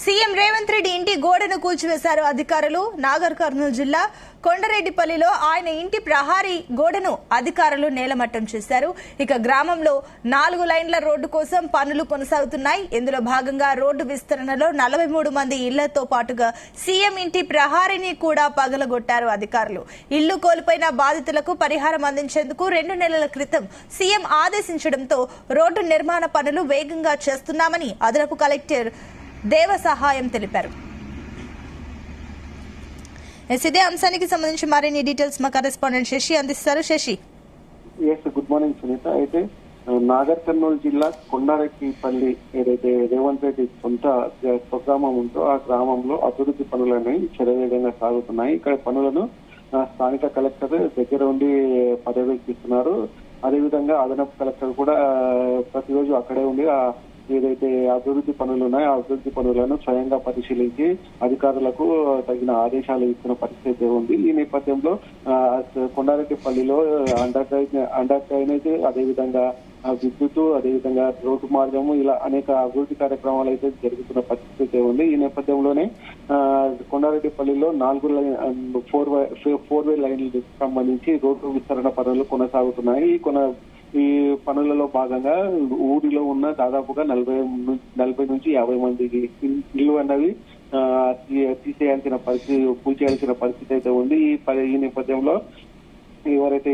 CM Revanth Reddy ఇంటి గోడను కూల్చివేశారు అధికారులు. నాగర్ కర్నూలు జిల్లా కొండరెడ్డిపల్లిలో ఆయన ఇంటి ప్రహారీ గోడను అధికారులు నేలమట్టం చేశారు. ఇక గ్రామంలో 4 లైన్ల రోడ్డు కోసం పనులు కొనసాగుతున్నాయి. ఇందులో భాగంగా రోడ్డు విస్తరణలో 43 మంది ఇళ్లతో పాటుగా సీఎం ఇంటి ప్రహారీని కూడా పగలగొట్టారు అధికారులు. ఇళ్లు కోల్పోయిన బాధితులకు పరిహారం అందించేందుకు 2 నెలల క్రితం సీఎం ఆదేశించడంతో రోడ్డు నిర్మాణ పనులు వేగంగా చేస్తున్నామని అదనపు కలెక్టర్ దేవ సహాయం తెలిపారు. ఇదే అంశానికి సంబంధించి మరిన్ని డీటెయిల్స్ మా కరెస్పాండెంట్ శశి అందిస్తారు. Shashi, good morning Sunitha. అయితే నాగర్ కర్నూలు జిల్లా కొండారెడ్డిపల్లి ఏదైతే రేవంత్ రెడ్డి సొంత స్వగ్రామం ఉందో ఆ గ్రామంలో అభివృద్ధి పనులన్నీ శరవేగంగా సాగుతున్నాయి. ఇక్కడ పనులను స్థానిక కలెక్టర్ దగ్గర ఉండి పర్యవేక్షిస్తున్నారు. అదేవిధంగా అదనపు కలెక్టర్ కూడా ప్రతిరోజు అక్కడే ఉండి ఏదైతే అభివృద్ధి పనులు ఉన్నాయో ఆ అభివృద్ధి పనులను స్వయంగా పరిశీలించి అధికారులకు తగిన ఆదేశాలు ఇస్తున్న పరిస్థితి ఉంది. ఈ నేపథ్యంలో కొండారెడ్డిపల్లిలో అండర్ డ్రైనేజ్, అదేవిధంగా విద్యుత్, అదేవిధంగా రోడ్డు మార్గము, ఇలా అనేక అభివృద్ధి కార్యక్రమాలు అయితే జరుగుతున్న పరిస్థితి ఉంది. ఈ నేపథ్యంలోనే కొండారెడ్డిపల్లిలో 4 వే లైన్లకు సంబంధించి రోడ్డు విస్తరణ పనులు కొనసాగుతున్నాయి. ఈ పనులలో భాగంగా ఊరిలో ఉన్న దాదాపుగా 40 నుంచి 50 మంది ఇల్లు అన్నవి తీసేయాల్సిన పరిస్థితి, కూల్చేయాల్సిన పరిస్థితి అయితే ఉంది. ఈ నేపథ్యంలో ఎవరైతే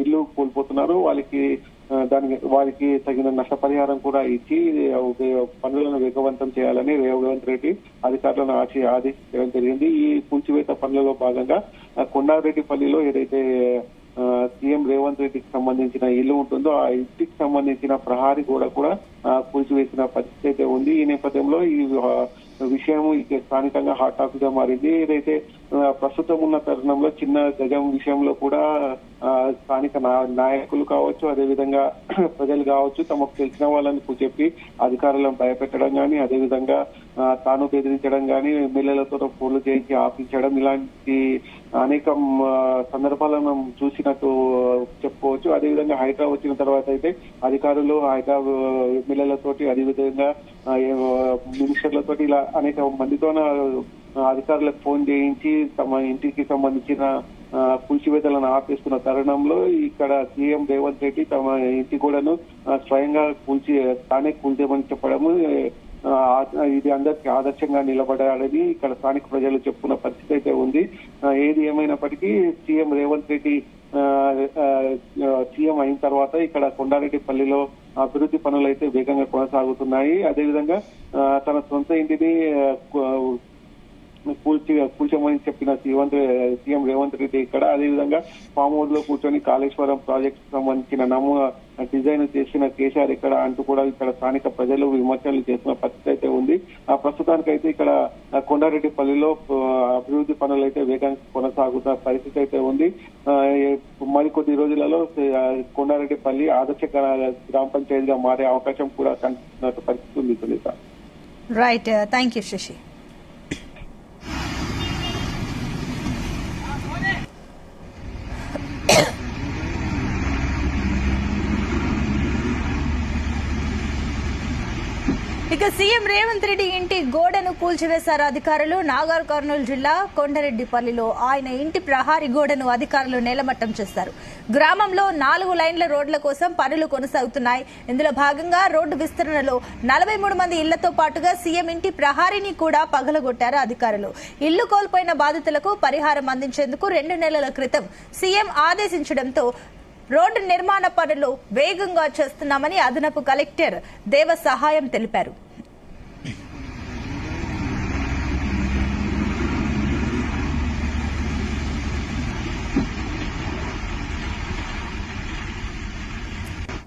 ఇల్లు కోల్పోతున్నారో వారికి తగిన నష్టపరిహారం కూడా ఇచ్చి పనులను వేగవంతం చేయాలని రేవంత్ రెడ్డి అధికారులను ఆదేశించడం జరిగింది. ఈ కూల్చివేత పనులలో భాగంగా కొండారెడ్డిపల్లిలో ఏదైతే సీఎం రేవంత్ రెడ్డికి సంబంధించిన ఇల్లు ఉంటుందో ఆ ఇంటికి సంబంధించిన ప్రహారీ గోడ కూడా కూల్చివేసిన పరిస్థితి అయితే ఉంది. ఈ నేపథ్యంలో ఈ విషయం స్థానికంగా హాట్ టాపిక్ గా మారింది. ఏదైతే ప్రస్తుతం ఉన్న తరుణంలో చిన్న గజం విషయంలో కూడా స్థానిక నాయకులు కావచ్చు, అదేవిధంగా ప్రజలు కావచ్చు, తమకు తెలిసిన వాళ్ళని చెప్పి అధికారులను భయపెట్టడం కానీ, అదేవిధంగా తాను బెదిరించడం కానీ, ఎమ్మెల్యేలతో ఫోన్లు చేయించి ఆపించడం, ఇలాంటి అనేక సందర్భాలను చూసినట్టు చెప్పుకోవచ్చు. అదేవిధంగా హైదరాబాద్ వచ్చిన తర్వాత అయితే అధికారులు హైదరాబాద్ ఎమ్మెల్యేలతోటి, అదేవిధంగా మినిస్టర్లతోటి ఇలా అనేక మందితో అధికారులకు ఫోన్ చేయించి తమ ఇంటికి సంబంధించిన కూల్చివేతలను ఆపేస్తున్న తరుణంలో ఇక్కడ సీఎం రేవంత్ రెడ్డి తమ ఇంటి కూడాను స్వయంగా తానే కూల్చేయమని చెప్పడము, ఇది అందరికి ఆదర్శంగా నిలబడాలని ఇక్కడ స్థానిక ప్రజలు చెప్పుకున్న పరిస్థితి అయితే ఉంది. ఏది ఏమైనప్పటికీ సీఎం రేవంత్ రెడ్డి సీఎం అయిన తర్వాత ఇక్కడ కొండారెడ్డిపల్లిలో అభివృద్ధి పనులు అయితే వేగంగా కొనసాగుతున్నాయి. అదేవిధంగా తన సొంత ఇంటిని కూల్చమని చెప్పిన సీఎం రేవంత్ రెడ్డి ఇక్కడ అదేవిధంగా ఫామ్ హౌస్ లో కూర్చొని కాళేశ్వరం ప్రాజెక్టు సంబంధించిన డిజైన్ చేసిన కేసీఆర్ ఇక్కడ అంటూ కూడా ఇక్కడ స్థానిక ప్రజలు విమర్శలు చేస్తున్న పరిస్థితి అయితే ఉంది. ప్రస్తుతానికైతే ఇక్కడ కొండారెడ్డిపల్లిలో అభివృద్ధి పనులు అయితే వేగంగా కొనసాగుతున్న పరిస్థితి అయితే ఉంది. మరికొద్ది రోజులలో కొండారెడ్డిపల్లి ఆదర్శ గ్రామ పంచాయతీగా మారే అవకాశం కూడా కనిపిస్తున్న పరిస్థితి ఉంది Sunitha. Right, thank you Shashi. ఇక సీఎం రేవంత్ రెడ్డి ఇంటి గోడను కూల్చివేశారు అధికారులు. నాగర్ కర్నూలు జిల్లా కొండరెడ్డిపల్లిలో ఆయన ఇంటి ప్రహారీ గోడను అధికారులు నేలమట్టం చేశారు. గ్రామంలో 4 లైన్ల రోడ్ల కోసం పనులు కొనసాగుతున్నాయి. ఇందులో భాగంగా రోడ్డు విస్తరణలో 43 మంది ఇళ్లతో పాటుగా సీఎం ఇంటి ప్రహారీని కూడా పగలగొట్టారు అధికారులు. ఇల్లు కోల్పోయిన బాధితులకు పరిహారం అందించేందుకు 2 నెలల క్రితం సీఎం ఆదేశించడంతో రోడ్డు నిర్మాణ పనులు వేగంగా చేస్తున్నామని అదనపు కలెక్టర్ దేవ సహాయం తెలిపారు.